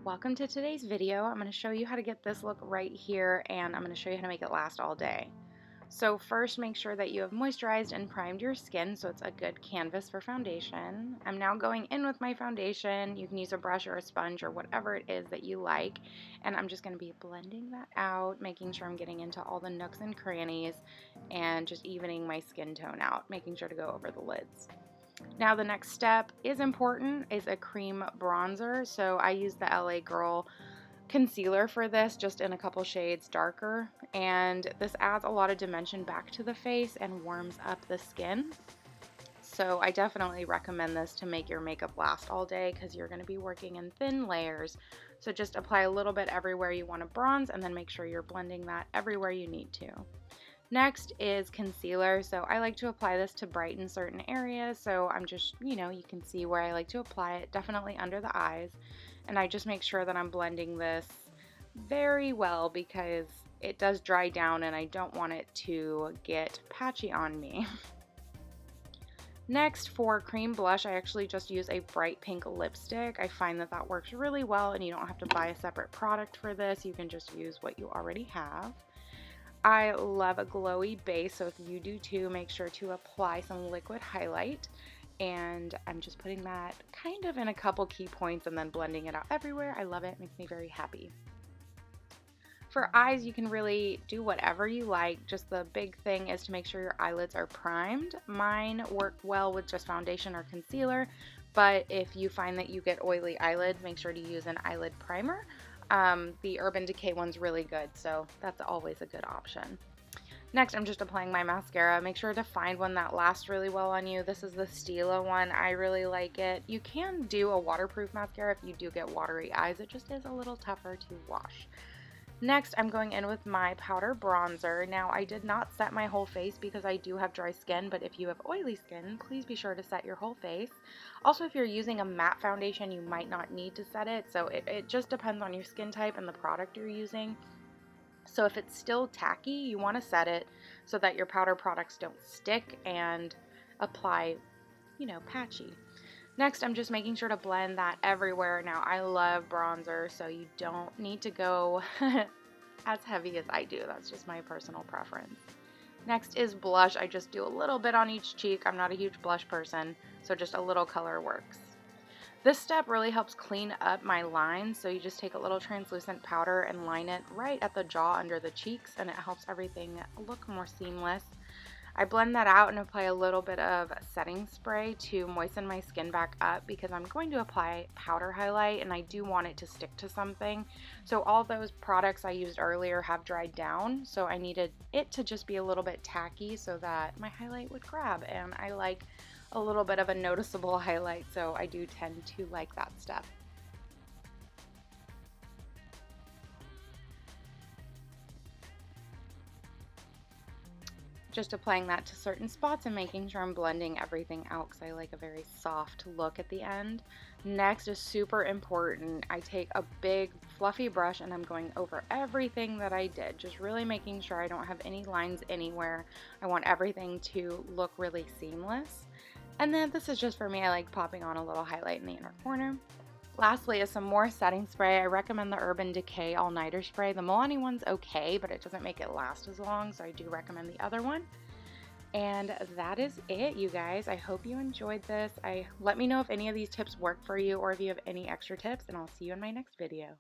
Welcome to today's video. I'm going to show you how to get this look right here, and I'm going to show you how to make it last all day. So first, make sure that you have moisturized and primed your skin so it's a good canvas for foundation. I'm now going in with my foundation. You can use a brush or a sponge or whatever it is that you like, and I'm just going to be blending that out, making sure I'm getting into all the nooks and crannies and just evening my skin tone out, making sure to go over the lids. Now the next step is important, is a cream bronzer. So I use the LA Girl concealer for this, just in a couple shades darker, and this adds a lot of dimension back to the face and warms up the skin. So I definitely recommend this to make your makeup last all day because you're going to be working in thin layers. So just apply a little bit everywhere you want to bronze, and then make sure you're blending that everywhere you need to. Next is concealer. So I like to apply this to brighten certain areas. So I'm just, you can see where I like to apply it, definitely under the eyes. And I just make sure that I'm blending this very well because it does dry down and I don't want it to get patchy on me. Next, for cream blush, I actually just use a bright pink lipstick. I find that that works really well, and you don't have to buy a separate product for this. You can just use what you already have. I love a glowy base, so if you do too, make sure to apply some liquid highlight. And I'm just putting that kind of in a couple key points and then blending it out everywhere. I love it, makes me very happy. For eyes, you can really do whatever you like. Just the big thing is to make sure your eyelids are primed. Mine work well with just foundation or concealer, but if you find that you get oily eyelids, make sure to use an eyelid primer. The Urban Decay one's really good, so that's always a good option. Next, I'm just applying my mascara. Make sure to find one that lasts really well on you. This is the Stila one. I really like it. You can do a waterproof mascara if you do get watery eyes. It just is a little tougher to wash. Next, I'm going in with my powder bronzer. Now, I did not set my whole face because I do have dry skin, but if you have oily skin, please be sure to set your whole face. Also, if you're using a matte foundation, you might not need to set it, so it just depends on your skin type and the product you're using. So if it's still tacky, you want to set it so that your powder products don't stick and apply, patchy. Next, I'm just making sure to blend that everywhere. Now, I love bronzer, so you don't need to go as heavy as I do. That's just my personal preference. Next is blush. I just do a little bit on each cheek. I'm not a huge blush person, so just a little color works. This step really helps clean up my lines, so you just take a little translucent powder and line it right at the jaw under the cheeks, and it helps everything look more seamless. I blend that out and apply a little bit of setting spray to moisten my skin back up because I'm going to apply powder highlight and I do want it to stick to something. So all those products I used earlier have dried down, so I needed it to just be a little bit tacky so that my highlight would grab, and I like a little bit of a noticeable highlight, so I do tend to like that step. Just applying that to certain spots and making sure I'm blending everything out because I like a very soft look at the end. Next is super important. I take a big fluffy brush and I'm going over everything that I did, just really making sure I don't have any lines anywhere. I want everything to look really seamless. And then this is just for me, I like popping on a little highlight in the inner corner. Lastly is some more setting spray. I recommend the Urban Decay All Nighter Spray. The Milani one's okay, but it doesn't make it last as long, so I do recommend the other one. And that is it, you guys. I hope you enjoyed this. Let me know if any of these tips work for you or if you have any extra tips, and I'll see you in my next video.